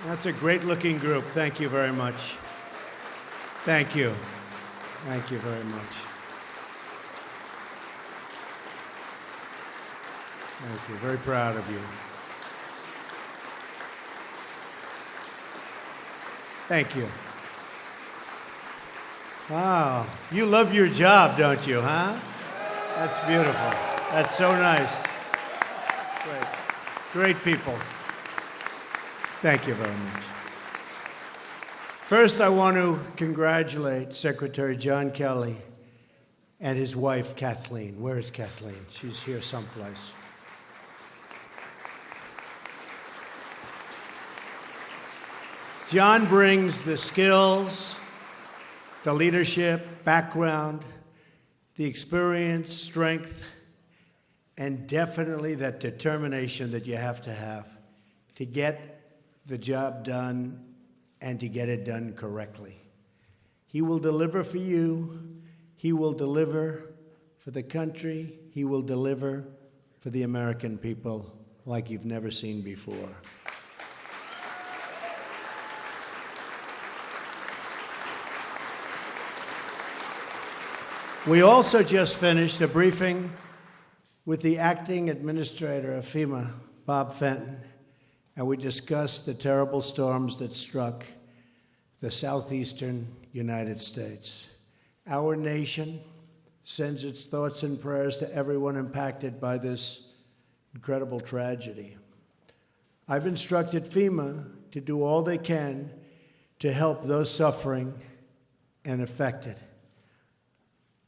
That's a great-looking group. Thank you very much. Thank you. Thank you very much. Thank you. Very proud of you. Thank you. Wow. You love your job, don't you, huh? That's beautiful. That's so nice. Great. Great people. Thank you very much. First, I want to congratulate Secretary John Kelly and his wife, Kathleen. Where is Kathleen? She's here someplace. John brings the skills, the leadership, background, the experience, strength, and definitely that determination that you have to get the job done and to get it done correctly. He will deliver for you. He will deliver for the country. He will deliver for the American people like you've never seen before. We also just finished a briefing with the acting administrator of FEMA, Bob Fenton, and we discussed the terrible storms that struck the southeastern United States. Our nation sends its thoughts and prayers to everyone impacted by this incredible tragedy. I've instructed FEMA to do all they can to help those suffering and affected.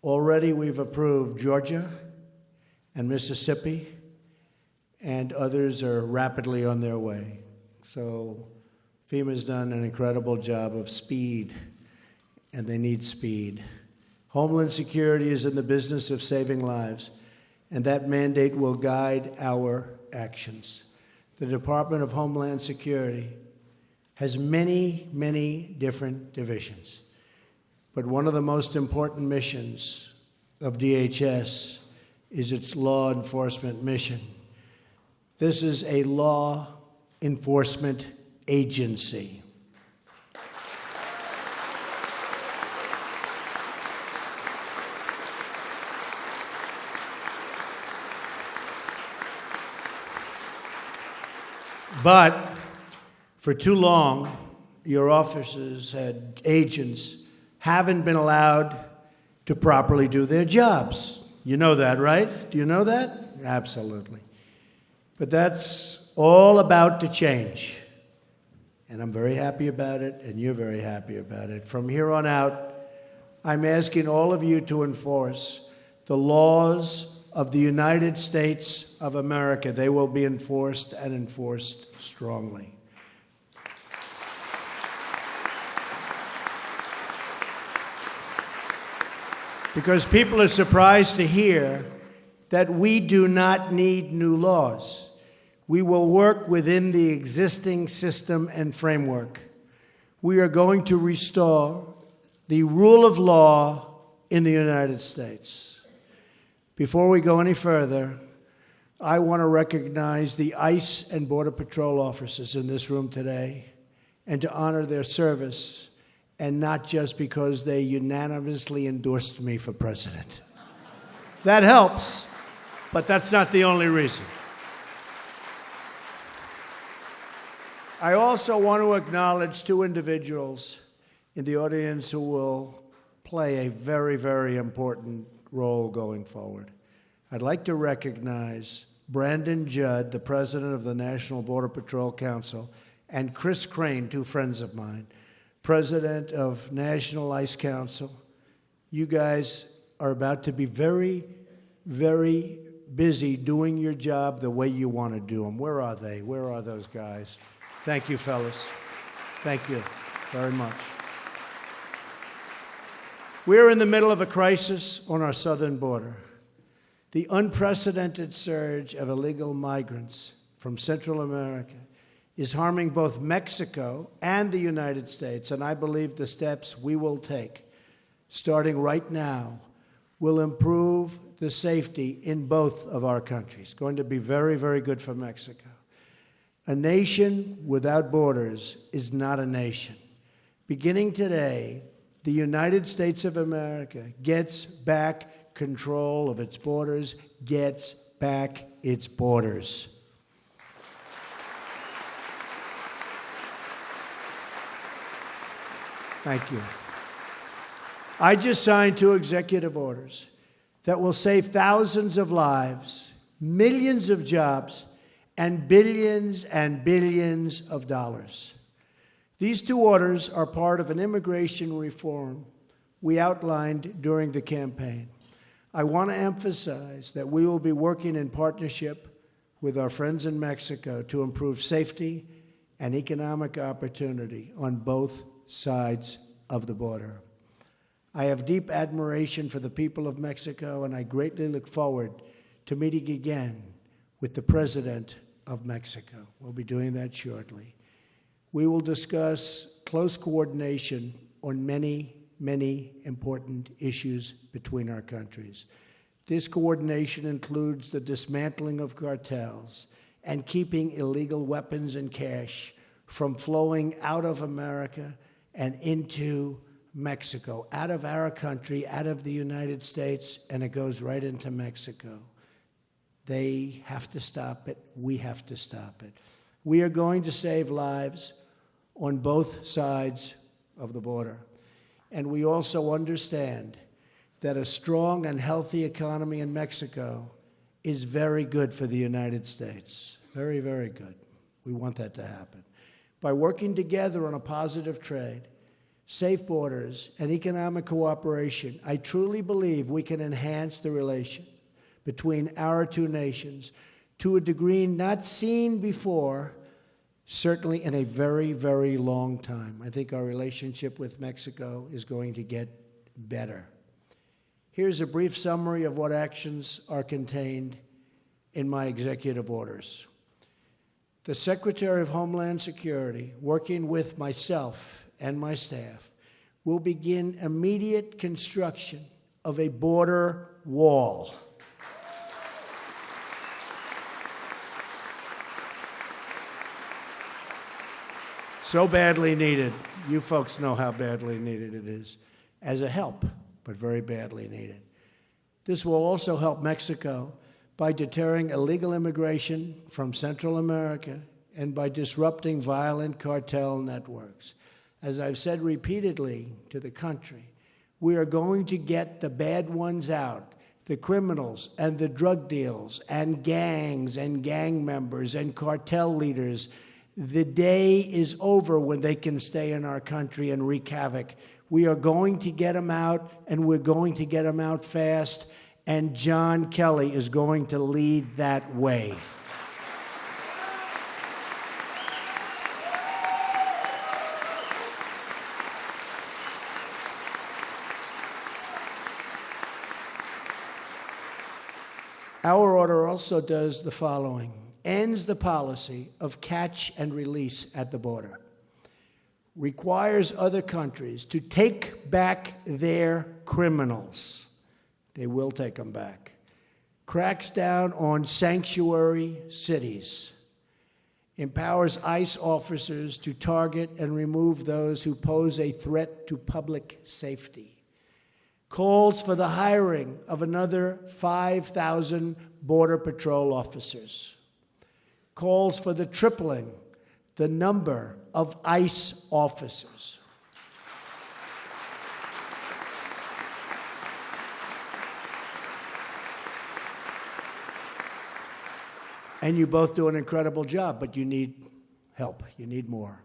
Already we've approved Georgia and Mississippi, and others are rapidly on their way. So FEMA's done an incredible job of speed, and they need speed. Homeland Security is in the business of saving lives, and that mandate will guide our actions. The Department of Homeland Security has many, many different divisions. But one of the most important missions of DHS is its law enforcement mission. This is a law enforcement agency. But for too long, your officers had agents haven't been allowed to properly do their jobs. You know that, right? Do you know that? Absolutely. But that's all about to change. And I'm very happy about it, and you're very happy about it. From here on out, I'm asking all of you to enforce the laws of the United States of America. They will be enforced and enforced strongly. Because people are surprised to hear that we do not need new laws. We will work within the existing system and framework. We are going to restore the rule of law in the United States. Before we go any further, I want to recognize the ICE and Border Patrol officers in this room today and to honor their service, and not just because they unanimously endorsed me for president. That helps, but that's not the only reason. I also want to acknowledge two individuals in the audience who will play a very, very important role going forward. I'd like to recognize Brandon Judd, the president of the National Border Patrol Council, and Chris Crane, two friends of mine, president of National ICE Council. You guys are about to be very, very busy doing your job the way you want to do them. Where are they? Where are those guys? Thank you, fellas. Thank you very much. We're in the middle of a crisis on our southern border. The unprecedented surge of illegal migrants from Central America is harming both Mexico and the United States, and I believe the steps we will take, starting right now, will improve the safety in both of our countries. It's going to be very, very good for Mexico. A nation without borders is not a nation. Beginning today, the United States of America gets back control of its borders, gets back its borders. Thank you. I just signed 2 executive orders that will save thousands of lives, millions of jobs, and billions of dollars. These 2 orders are part of an immigration reform we outlined during the campaign. I want to emphasize that we will be working in partnership with our friends in Mexico to improve safety and economic opportunity on both sides of the border. I have deep admiration for the people of Mexico, and I greatly look forward to meeting again with the President of Mexico. We'll be doing that shortly. We will discuss close coordination on many important issues between our countries. This coordination includes the dismantling of cartels and keeping illegal weapons and cash from flowing out of America and into Mexico, out of our country, out of the United States, and it goes right into Mexico. They have to stop it. We have to stop it. We are going to save lives on both sides of the border. And we also understand that a strong and healthy economy in Mexico is very good for the United States. Very, very good. We want that to happen. By working together on a positive trade, safe borders, and economic cooperation, I truly believe we can enhance the relation between our 2 nations to a degree not seen before, certainly in a very, very long time. I think our relationship with Mexico is going to get better. Here's a brief summary of what actions are contained in my executive orders. The Secretary of Homeland Security, working with myself and my staff, will begin immediate construction of a border wall. So badly needed. You folks know how badly needed it is. As a help, but very badly needed. This will also help Mexico by deterring illegal immigration from Central America and by disrupting violent cartel networks. As I've said repeatedly to the country, we are going to get the bad ones out, the criminals and the drug deals and gangs and gang members and cartel leaders. The day is over when they can stay in our country and wreak havoc. We are going to get them out, and we're going to get them out fast, and John Kelly is going to lead that way. Our order also does the following: ends the policy of catch and release at the border, requires other countries to take back their criminals. They will take them back. Cracks down on sanctuary cities, empowers ICE officers to target and remove those who pose a threat to public safety, calls for the hiring of another 5,000 Border Patrol officers, calls for the tripling the number of ICE officers. And you both do an incredible job, but you need help. You need more.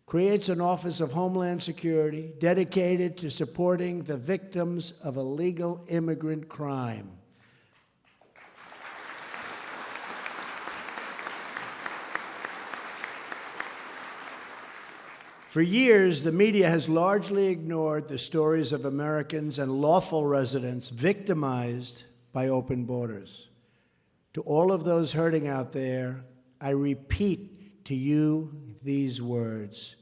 Creates an Office of Homeland Security dedicated to supporting the victims of illegal immigrant crime. For years, the media has largely ignored the stories of Americans and lawful residents victimized by open borders. To all of those hurting out there, I repeat to you these words: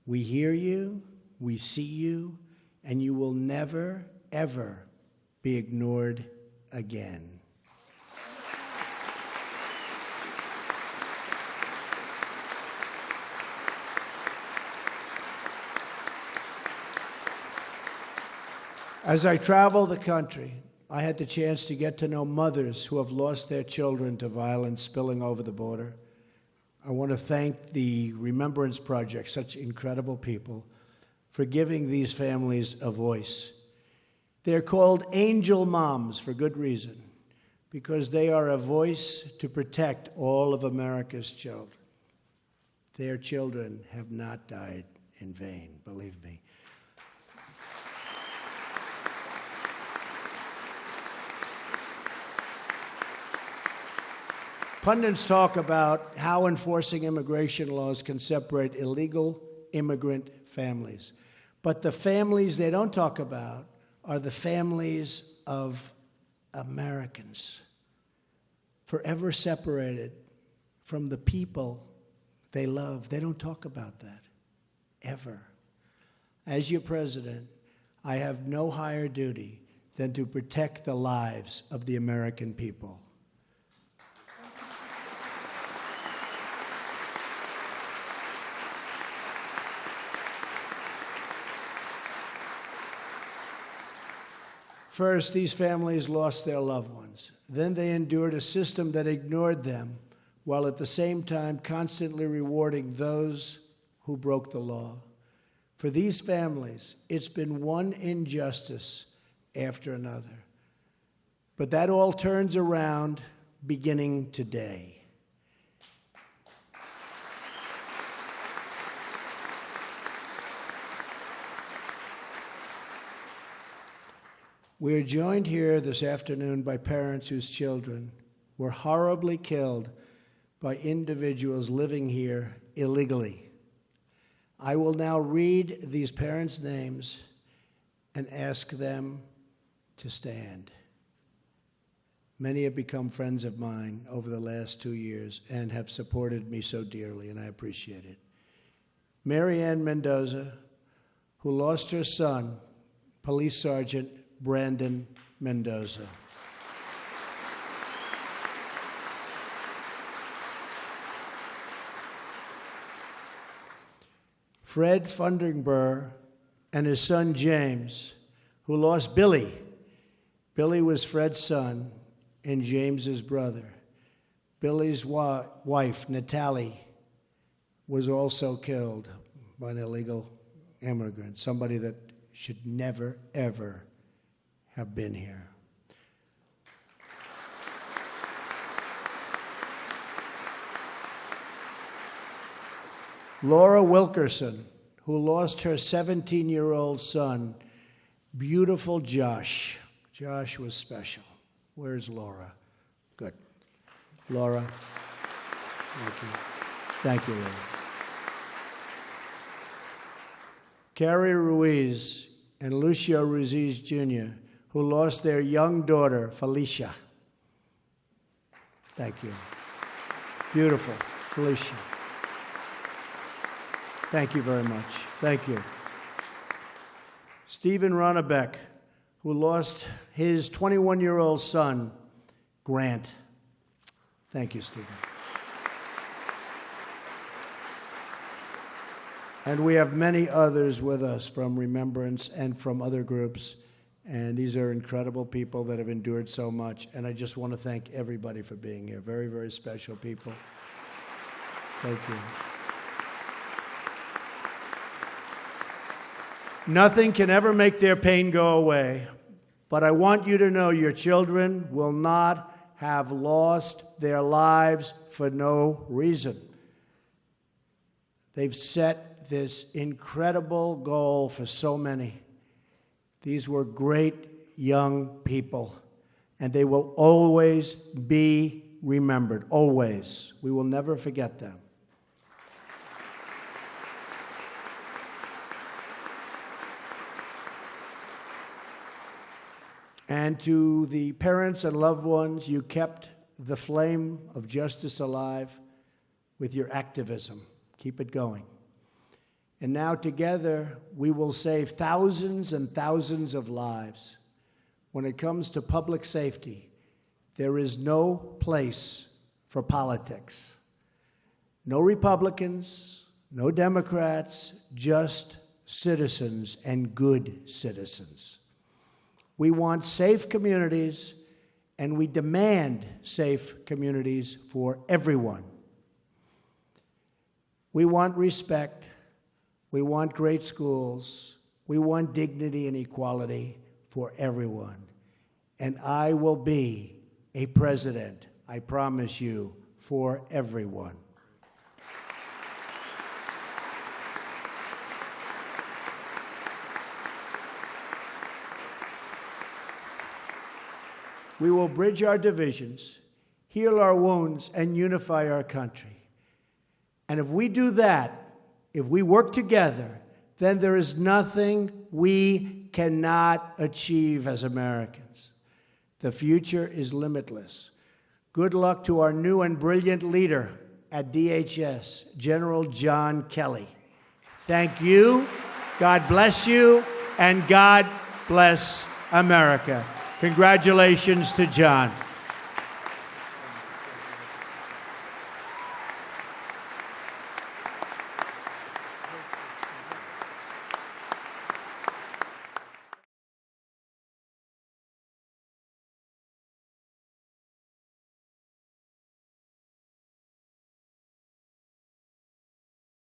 we hear you, we see you, and you will never, ever be ignored again. As I travel the country, I had the chance to get to know mothers who have lost their children to violence spilling over the border. I want to thank the Remembrance Project, such incredible people, for giving these families a voice. They're called angel moms for good reason, because they are a voice to protect all of America's children. Their children have not died in vain, believe me. Pundits talk about how enforcing immigration laws can separate illegal immigrant families. But the families they don't talk about are the families of Americans, forever separated from the people they love. They don't talk about that, ever. As your president, I have no higher duty than to protect the lives of the American people. First, these families lost their loved ones. Then they endured a system that ignored them, while at the same time constantly rewarding those who broke the law. For these families, it's been one injustice after another. But that all turns around beginning today. We are joined here this afternoon by parents whose children were horribly killed by individuals living here illegally. I will now read these parents' names and ask them to stand. Many have become friends of mine over the last 2 years and have supported me so dearly, and I appreciate it. Mary Ann Mendoza, who lost her son, Police Sergeant Brandon Mendoza. Fred Funderburg and his son James, who lost Billy. Billy was Fred's son and James's brother. Billy's wife, Natalie, was also killed by an illegal immigrant, somebody that should never, ever have been here. Laura Wilkerson, who lost her 17-year-old son, beautiful Josh. Josh was special. Where's Laura? Good. Laura. Thank you. Thank you, Laura. Carrie Ruiz and Lucio Ruiz Jr., who lost their young daughter, Felicia. Thank you. Beautiful, Felicia. Thank you very much. Thank you. Stephen Ronnebeck, who lost his 21-year-old son, Grant. Thank you, Stephen. And we have many others with us from Remembrance and from other groups. And these are incredible people that have endured so much. And I just want to thank everybody for being here. Very, very special people. Thank you. Nothing can ever make their pain go away. But I want you to know your children will not have lost their lives for no reason. They've set this incredible goal for so many. These were great young people, and they will always be remembered, always. We will never forget them. And to the parents and loved ones, you kept the flame of justice alive with your activism. Keep it going. And now together, we will save thousands and thousands of lives. When it comes to public safety, there is no place for politics. No Republicans, no Democrats, just citizens and good citizens. We want safe communities, and we demand safe communities for everyone. We want respect. We want great schools. We want dignity and equality for everyone. And I will be a president, I promise you, for everyone. We will bridge our divisions, heal our wounds, and unify our country. And if we do that, if we work together, then there is nothing we cannot achieve as Americans. The future is limitless. Good luck to our new and brilliant leader at DHS, General John Kelly. Thank you, God bless you, and God bless America. Congratulations to John.